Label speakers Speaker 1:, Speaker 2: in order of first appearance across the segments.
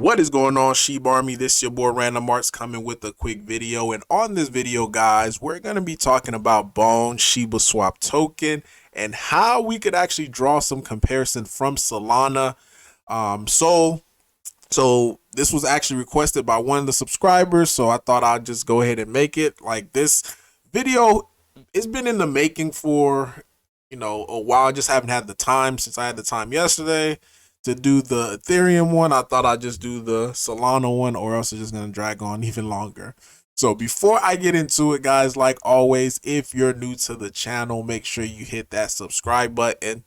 Speaker 1: What is going on, Sheep Army? This is your boy Random Arts coming with a quick video. And on this video, guys, we're going to be talking about Bone Shibaswap token and how we could actually draw some comparison from Solana. So this was actually requested by one of the subscribers, so I thought I'd just go ahead and make it. Like, this video, it's been in the making for, a while. I just haven't had the time since I had the time yesterday to do the Ethereum one. I thought I'd just do the Solana one, or else it's just going to drag on even longer. So before I get into it, guys, like always, if you're new to the channel, make sure you hit that subscribe button.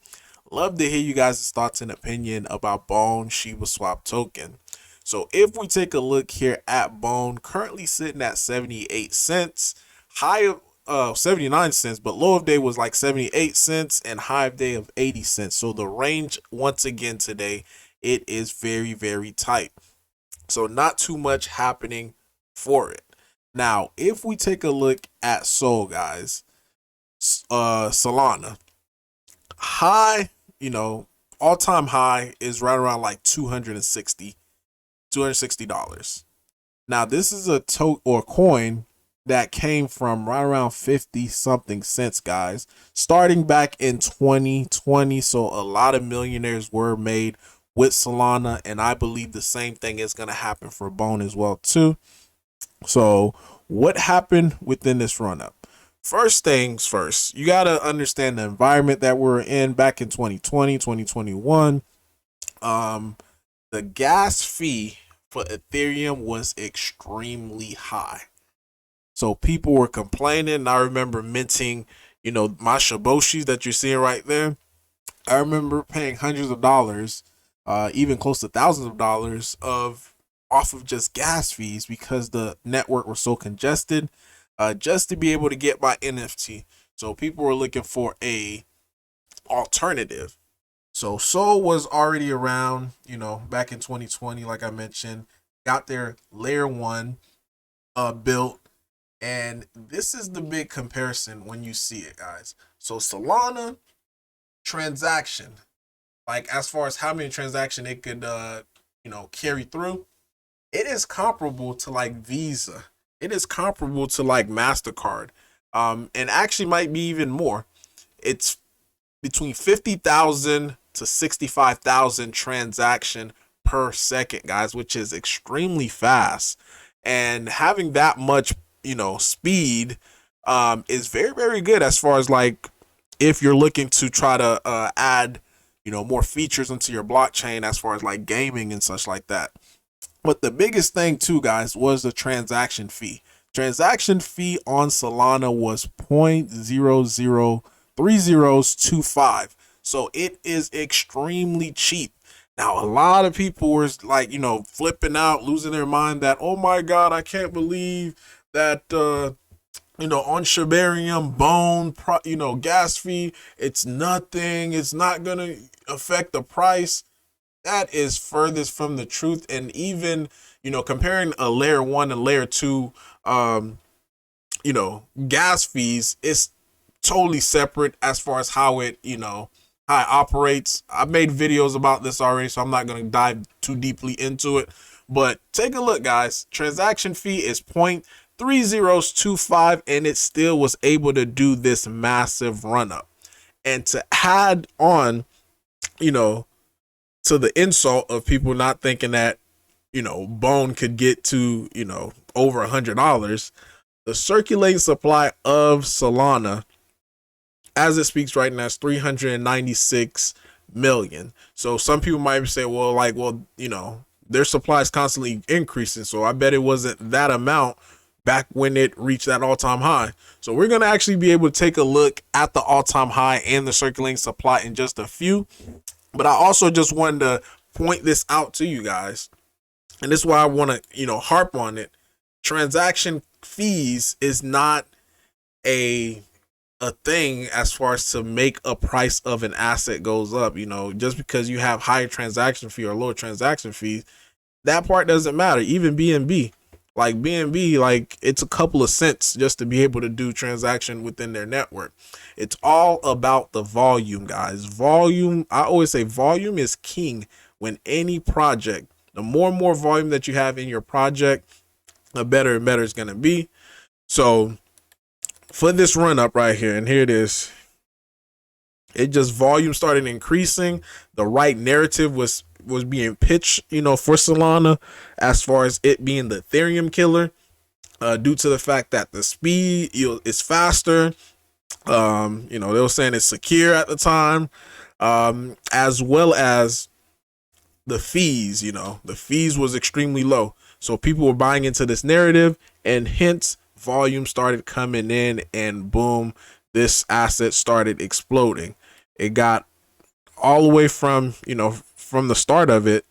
Speaker 1: Love to hear you guys' thoughts and opinion about Bone Shibaswap token. So if we take a look here at Bone, currently sitting at 78 cents, high of 79 cents, but low of day was like 78 cents and high of day of 80 cents. So the range, once again today, it is very, very tight. So not too much happening for it. Now, if we take a look at Sol, guys, Solana, high, all-time high is right around like $260. Now, this is a coin that came from right around 50 something cents, guys, starting back in 2020. So a lot of millionaires were made with Solana, and I believe the same thing is going to happen for Bone as well too. So what happened within this run up? First things first, you got to understand the environment that we're in back in 2020, 2021. The gas fee for Ethereum was extremely high. So people were complaining. I remember minting, my Shiboshis that you're seeing right there. I remember paying hundreds of dollars, even close to thousands of dollars off of just gas fees because the network was so congested, just to be able to get my NFT. So people were looking for a alternative. So Sol was already around, back in 2020, like I mentioned, got their layer 1 built. And this is the big comparison when you see it, guys. So Solana transaction, like as far as how many transactions it could, carry through, it is comparable to like Visa. It is comparable to like MasterCard, and actually might be even more. It's between 50,000 to 65,000 transaction per second, guys, which is extremely fast. And having that much speed is very, very good as far as like if you're looking to try to add more features into your blockchain as far as like gaming and such like that. But the biggest thing too, guys, was the transaction fee. Transaction fee on Solana was 0.003025, so it is extremely cheap. Now, a lot of people were like, flipping out, losing their mind that, oh my God, I can't believe that, on Shibarium, Bone, gas fee, it's nothing. It's not going to affect the price. That is furthest from the truth. And even, comparing a layer 1 and layer 2, gas fees, it's totally separate as far as how it, how it operates. I've made videos about this already, so I'm not going to dive too deeply into it. But take a look, guys. Transaction fee is 0.3025, and it still was able to do this massive run up. And to add on, to the insult of people not thinking that, Bone could get to, over $100, the circulating supply of Solana, as it speaks right now, is 396 million. So some people might say, their supply is constantly increasing. So I bet it wasn't that amount back when it reached that all-time high. So we're going to actually be able to take a look at the all-time high and the circulating supply in just a few. But I also just wanted to point this out to you guys. And this is why I want to, harp on it. Transaction fees is not a thing as far as to make a price of an asset goes up. Just because you have higher transaction fee or lower transaction fees, that part doesn't matter. Even BNB, like BNB, like it's a couple of cents just to be able to do transaction within their network. It's all about the volume, guys. Volume, I always say volume is king when any project The more and more volume that you have in your project, the better and better it's going to be. So for this run up right here, and here it is, it just volume started increasing. The right narrative was being pitched, for Solana, as far as it being the Ethereum killer, due to the fact that the speed is faster. They were saying it's secure at the time, as well as the fees. The fees was extremely low, so people were buying into this narrative, and hence volume started coming in, and boom, this asset started exploding. It got all the way from from the start of it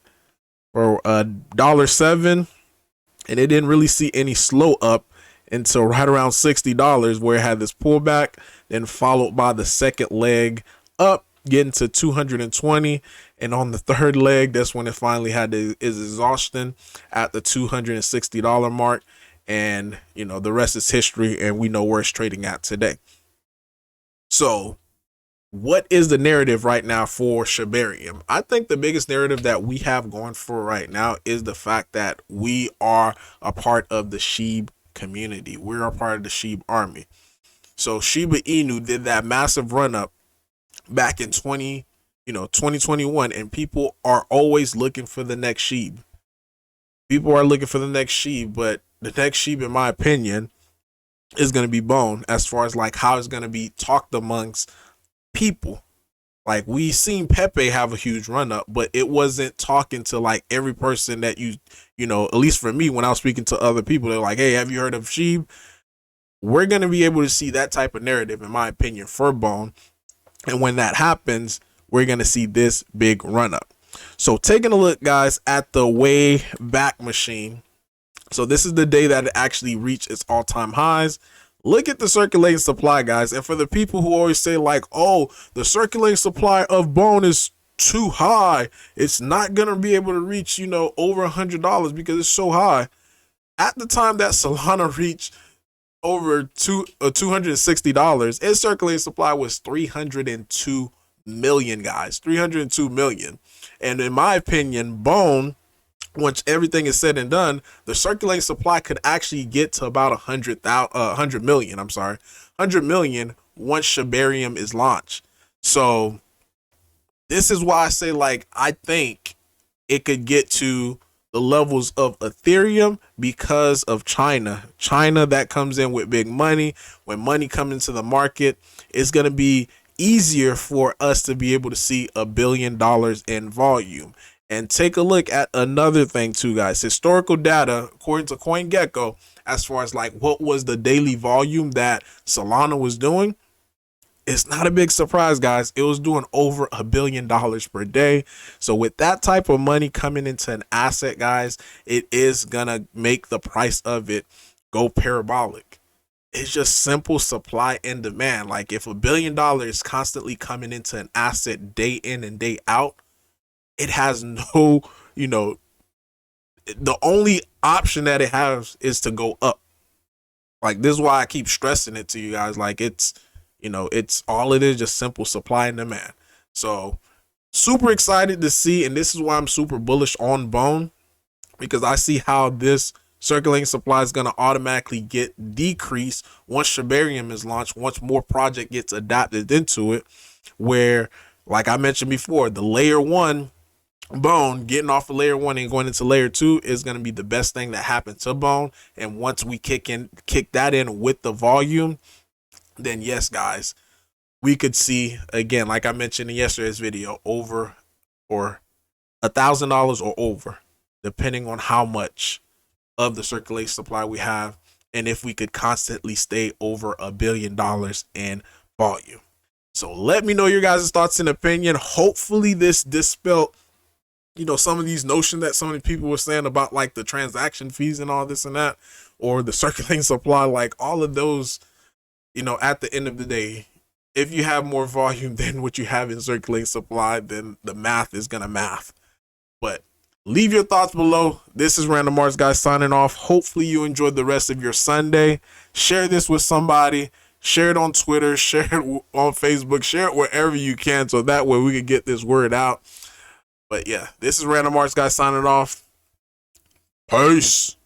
Speaker 1: for $1.07, and it didn't really see any slow up until right around $60, where it had this pullback, then followed by the second leg up, getting to 220, and on the third leg, that's when it finally had its exhaustion at the $260 mark, and the rest is history, and we know where it's trading at today. So what is the narrative right now for Shibarium? I think the biggest narrative that we have going for right now is the fact that we are a part of the Shib community. We're a part of the Shib army. So Shiba Inu did that massive run up back in 2021, and people are always looking for the next Shib. People are looking for the next Shib, but the next Shib, in my opinion, is going to be Bone, as far as like how it's going to be talked amongst people. Like, we seen Pepe have a huge run up, but it wasn't talking to like every person that at least for me, when I was speaking to other people, they're like, hey, have you heard of Shib? We're going to be able to see that type of narrative, in my opinion, for Bone. And when that happens, we're going to see this big run up. So taking a look, guys, at the way back machine. So this is the day that it actually reached its all-time highs. Look at the circulating supply, guys. And for the people who always say like, oh, the circulating supply of Bone is too high, it's not going to be able to reach, over $100 because it's so high. At the time that Solana reached over $260, its circulating supply was 302 million, guys. 302 million. And in my opinion, Bone, once everything is said and done, the circulating supply could actually get to about 100 million. I'm sorry, 100 million once Shibarium is launched. So this is why I say, like, I think it could get to the levels of Ethereum because of China. China, that comes in with big money. When money comes into the market, it's going to be easier for us to be able to see $1 billion in volume. And take a look at another thing too, guys. Historical data, according to CoinGecko, as far as like what was the daily volume that Solana was doing, it's not a big surprise, guys. It was doing over $1 billion per day. So with that type of money coming into an asset, guys, it is gonna make the price of it go parabolic. It's just simple supply and demand. Like, if $1 billion is constantly coming into an asset day in and day out, it has no, the only option that it has is to go up. Like, this is why I keep stressing it to you guys. Like, it's all it is, just simple supply and demand. So super excited to see, and this is why I'm super bullish on Bone, because I see how this circulating supply is going to automatically get decreased once Shibarium is launched, once more project gets adapted into it, where, like I mentioned before, the layer 1 Bone, getting off of layer 1 and going into layer 2 is going to be the best thing that happened to Bone. And once we kick that in with the volume, then yes, guys, we could see, again, like I mentioned in yesterday's video, over or $1,000 or over, depending on how much of the circulating supply we have, and if we could constantly stay over $1 billion in volume. So let me know your guys' thoughts and opinion. Hopefully this dispelled some of these notions that so many people were saying about like the transaction fees and all this and that, or the circulating supply. Like, all of those, at the end of the day, if you have more volume than what you have in circulating supply, then the math is gonna math. But leave your thoughts below. This is Random Mars, guys, signing off. Hopefully you enjoyed the rest of your Sunday. Share this with somebody. Share it on Twitter. Share it on Facebook. Share it wherever you can, so that way we can get this word out. But yeah, this is Random Mars, guys, signing off. Peace.